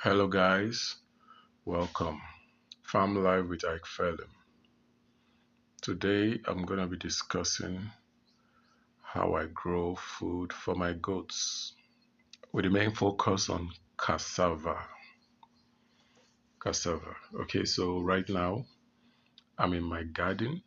Hello guys, welcome. Farm Life with Ike Felham. Today I'm going to be discussing how I grow food for my goats with the main focus on cassava. Cassava. Okay, so right now I'm in my garden,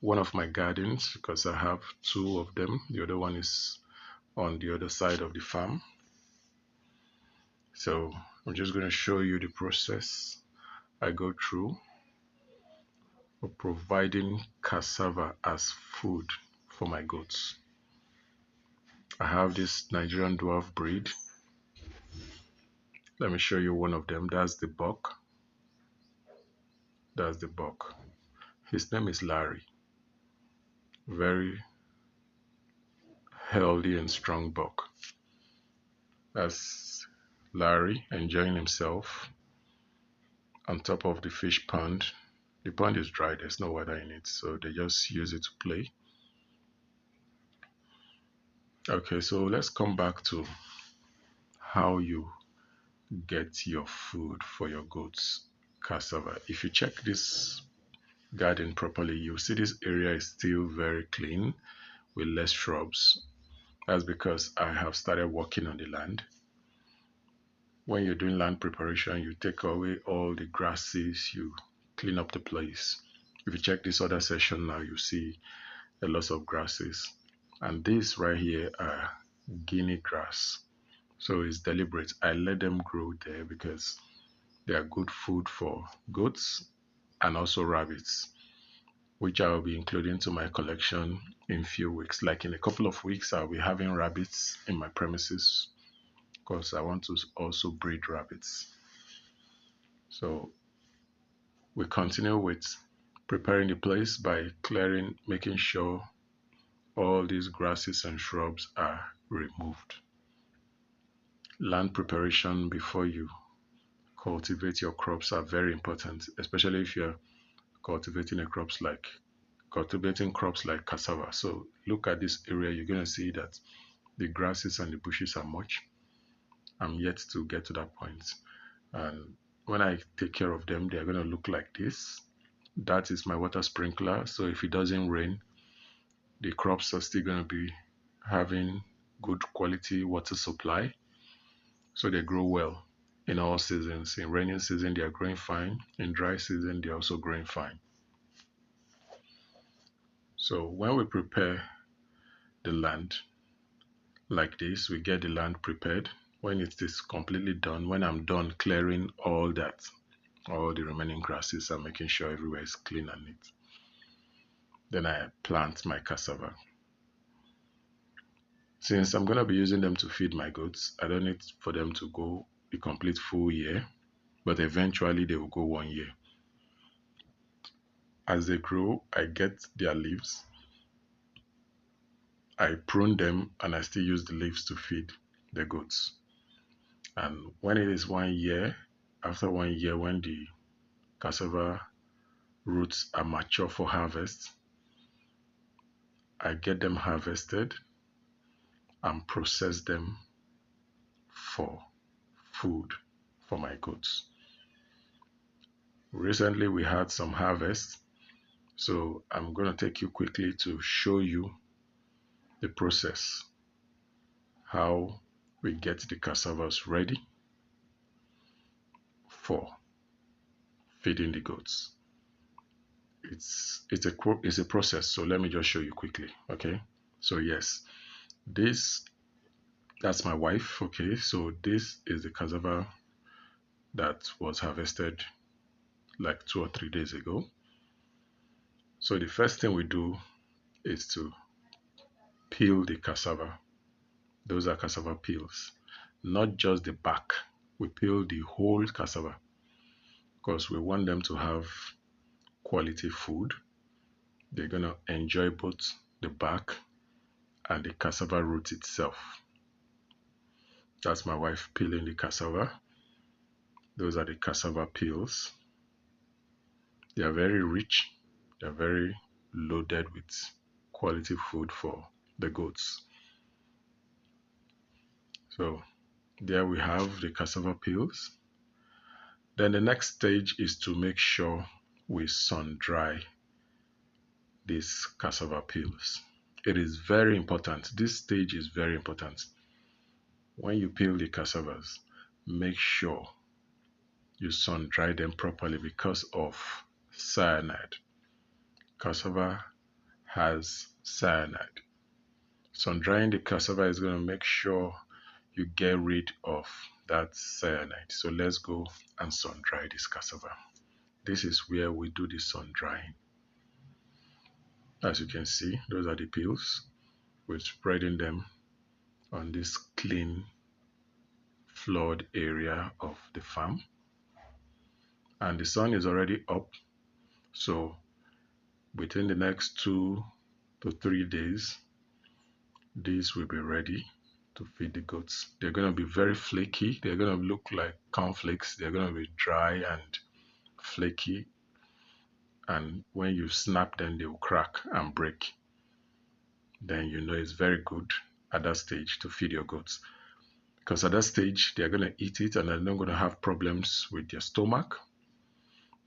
one of my gardens because I have two of them. The other one is on the other side of the farm. So I'm just going to show you the process I go through for providing cassava as food for my goats. I have this Nigerian dwarf breed. Let me show you one of them. That's the buck. That's the buck. His name is Larry. Very healthy and strong buck. That's Larry enjoying himself on top of the fish pond. The pond is dry, there's no water in it, so they just use it to play. Okay, so let's come back to how you get your food for your goats, cassava. If you check this garden properly, you'll see this area is still very clean with less shrubs. That's because I have started working on the land. When you're doing land preparation, you take away all the grasses, you clean up the place. If you check this other section now, you see a lot of grasses. And these right here are guinea grass. So it's deliberate. I let them grow there because they are good food for goats and also rabbits, which I will be including to my collection in few weeks. Like in a couple of weeks, I'll be having rabbits in my premises because I want to also breed rabbits. So we continue with preparing the place by clearing, making sure all these grasses and shrubs are removed. Land preparation before you cultivate your crops are very important, especially if you're cultivating a crops like cultivating crops like cassava. So look at this area, you're going to see that the grasses and the bushes are much. I'm yet to get to that point. And when I take care of them, they're going to look like this. That is my water sprinkler. So if it doesn't rain, the crops are still going to be having good quality water supply. So they grow well in all seasons. In rainy season, they are growing fine. In dry season, they're also growing fine. So when we prepare the land like this, we get the land prepared. When it is completely done, when I'm done clearing all that, all the remaining grasses and making sure everywhere is clean and neat, then I plant my cassava. Since I'm going to be using them to feed my goats, I don't need for them to go the complete full year, but eventually they will go 1 year. As they grow, I get their leaves, I prune them, and I still use the leaves to feed the goats. And when it is 1 year, after 1 year, when the cassava roots are mature for harvest, I get them harvested and process them for food for my goats. Recently, we had some harvest, so I'm going to take you quickly to show you the process, how we get the cassavas ready for feeding the goats. It's a process, so let me just show you quickly. Okay, so yes, this that's my wife. Okay, so this is the cassava that was harvested like 2 or 3 days ago. So the first thing we do is to peel the cassava. Those are cassava peels, not just the back. We peel the whole cassava because we want them to have quality food. They're gonna enjoy both the back and the cassava root itself. That's my wife peeling the cassava. Those are the cassava peels. They are very rich. They are very loaded with quality food for the goats. So There we have the cassava peels. Then the next stage is to make sure we sun dry these cassava peels. It is very important. This stage is very important. When you peel the cassavas, make sure you sun dry them properly because of cyanide. Cassava has cyanide. Sun drying the cassava is going to make sure you get rid of that cyanide. So let's go and sun dry this cassava. This is where we do the sun drying. As you can see, those are the peels. We're spreading them on this clean floored area of the farm. And the sun is already up. So within the next 2 to 3 days, these will be ready to feed the goats. They're going to be very flaky. They're going to look like cornflakes. They're going to be dry and flaky. And when you snap them, they will crack and break. Then you know it's very good at that stage to feed your goats. Because at that stage, they're going to eat it and they're not going to have problems with their stomach.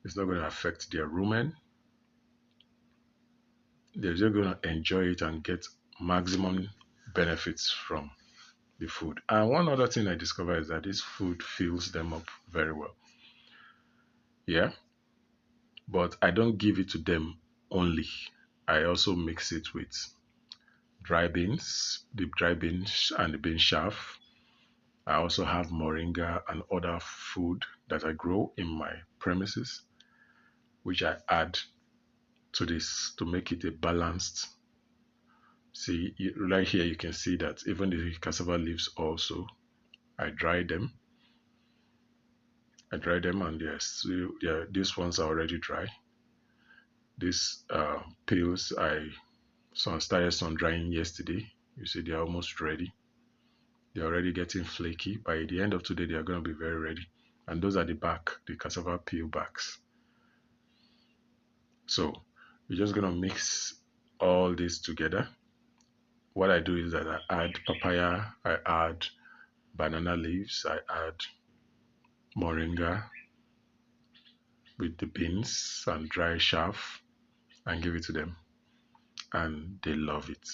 It's not going to affect their rumen. They're just going to enjoy it and get maximum benefits from the food. And one other thing I discovered is that this food fills them up very well. Yeah, but I don't give it to them only. I also mix it with dry beans, the dry beans and the bean chaff. I also have moringa and other food that I grow in my premises, which I add to this to make it a balanced. See, right here you can see that even the cassava leaves also, I dry them. And yes, these ones are already dry. These peels I started sun drying yesterday. You see they're almost ready. They're already getting flaky. By the end of today, they are going to be very ready. And those are the cassava peel backs. So we're just going to mix all this together. What I do is that I add papaya, I add banana leaves, I add moringa with the beans and dry chaff and give it to them. And they love it.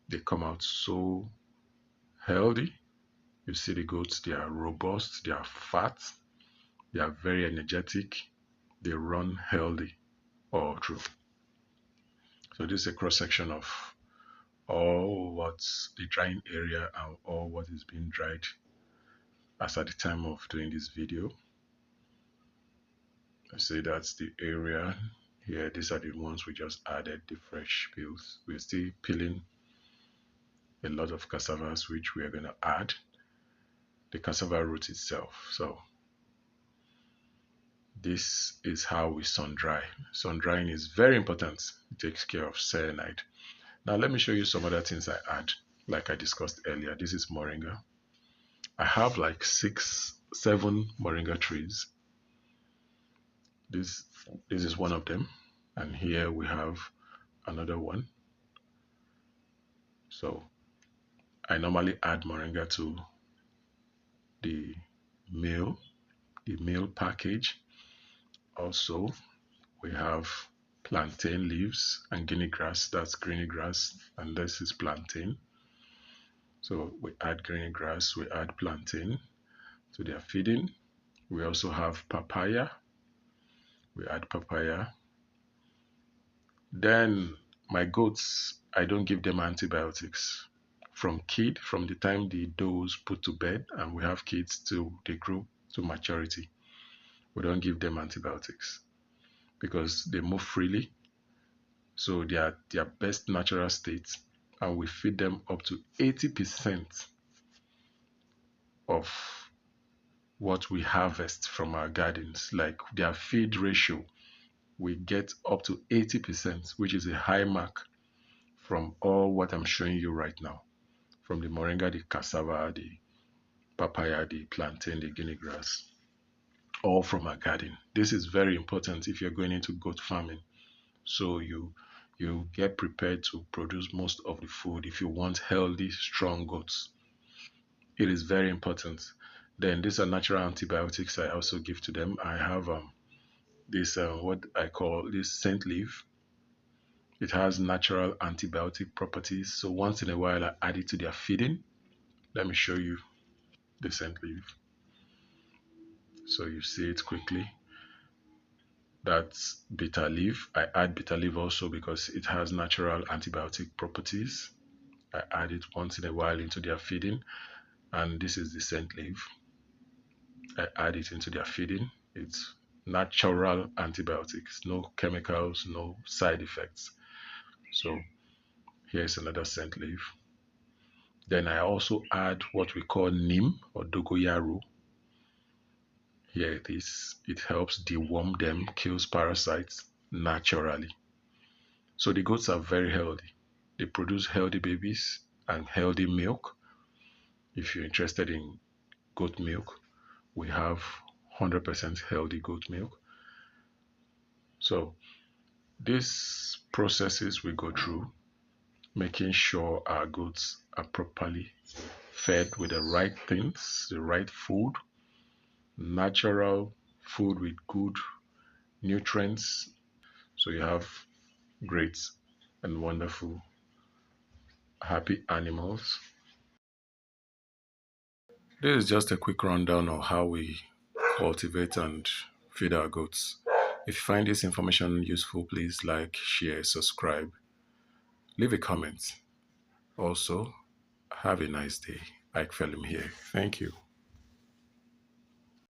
They come out so healthy. You see the goats, they are robust, they are fat, they are very energetic, they run healthy all through. So this is a cross section of all what's the drying area and all what is being dried as at the time of doing this video. I say that's the area here. These are the ones we just added, the fresh peels. We're still peeling a lot of cassavas, which we are going to add the cassava root itself. So this is how we sun dry. Sun drying is very important. It takes care of cyanide. Now let me show you some other things I add, like I discussed earlier. This is moringa. I have like 6-7 moringa trees. This is one of them, and here we have another one. So I normally add moringa to the meal package. Also, we have plantain leaves and guinea grass. That's greeny grass, and this is plantain. So we add greeny grass, we add plantain to their feeding. We also have papaya. We add papaya. Then my goats, I don't give them antibiotics. From the time the does put to bed and we have kids till they grow to maturity, we don't give them antibiotics because they move freely. So they are their best natural state, and we feed them up to 80% of what we harvest from our gardens. Like their feed ratio, we get up to 80%, which is a high mark from all what I'm showing you right now. From the moringa, the cassava, the papaya, the plantain, the guinea grass, all from our garden. This is very important if you're going into goat farming. So you get prepared to produce most of the food if you want healthy, strong goats. It is very important. Then these are natural antibiotics I also give to them. I have this what I call this scent leaf. It has natural antibiotic properties. So once in a while I add it to their feeding. Let me show you the scent leaf. So you see it quickly. That's bitter leaf. I add bitter leaf also because it has natural antibiotic properties. I add it once in a while into their feeding. And this is the scent leaf. I add it into their feeding. It's natural antibiotics, no chemicals, no side effects. So here's another scent leaf. Then I also add what we call neem or dogoyaro. Here it is. It helps deworm them, kills parasites naturally. So the goats are very healthy. They produce healthy babies and healthy milk. If you're interested in goat milk, we have 100% healthy goat milk. So these processes we go through, making sure our goats are properly fed with the right things, the right food, natural food with good nutrients. So you have great and wonderful, happy animals. This is just a quick rundown of how we cultivate and feed our goats. If you find this information useful, please like, share, subscribe, leave a comment. Also, have a nice day. Ike Felham here. Thank you.